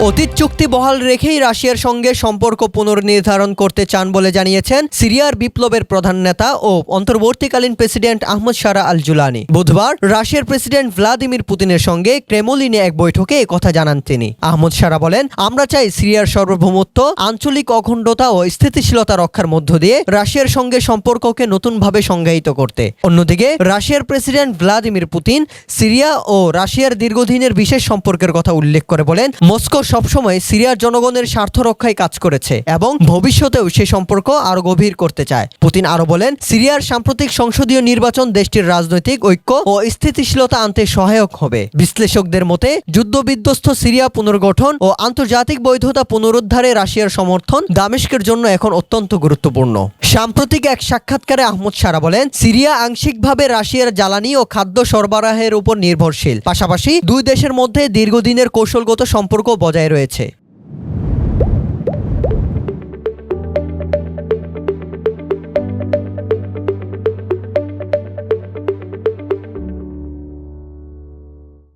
অতীত চুক্তি বহাল রেখেই রাশিয়ার সঙ্গে সম্পর্ক পুনর্নির্ধারণ করতে চান বলে জানিয়েছেন সিরিয়ার বিপ্লবের প্রধান নেতা ও অন্তর্বর্তীকালীন প্রেসিডেন্ট আহমদ শারা আল জুলানি। বুধবার রাশিয়ার প্রেসিডেন্ট ভ্লাদিমির পুতিনের সঙ্গে ক্রেমলিনে এক বৈঠকে কথা জানান তিনি। আহমদ শারা বলেন, আমরা চাই সিরিয়ার সার্বভৌমত্ব, আঞ্চলিক অখণ্ডতা ও স্থিতিশীলতা রক্ষার মধ্য দিয়ে রাশিয়ার সঙ্গে সম্পর্ককে নতুনভাবে সংজ্ঞায়িত করতে। অন্যদিকে রাশিয়ার প্রেসিডেন্ট ভ্লাদিমির পুতিন সিরিয়া ও রাশিয়ার দীর্ঘদিনের বিশেষ সম্পর্কের কথা উল্লেখ করে বলেন, মস্কো সবসময় সিরিয়ার জনগণের স্বার্থ রক্ষায় কাজ করেছে এবং ভবিষ্যতেও সে সম্পর্ক আরো গভীর করতে চায়। পুতিন আরো বলেন, সিরিয়ার সাম্প্রতিক সংসদীয় নির্বাচন দেশটির রাজনৈতিক ঐক্য ও স্থিতিশীলতা আনতে সহায়ক হবে। বিশ্লেষকদের মতে যুদ্ধবিধ্বস্ত সিরিয়া পুনর্গঠন ও আন্তর্জাতিক বৈধতা পুনরুদ্ধারে রাশিয়ার সমর্থন দামেস্কের জন্য এখন অত্যন্ত গুরুত্বপূর্ণ। সাম্প্রতিক এক সাক্ষাৎকারে আহমদ শারা বলেন, সিরিয়া আংশিকভাবে রাশিয়ার জ্বালানি ও খাদ্য সরবরাহের উপর নির্ভরশীল। পাশাপাশি দুই দেশের মধ্যে দীর্ঘদিনের কৌশলগত সম্পর্ক বজায় রয়েছে।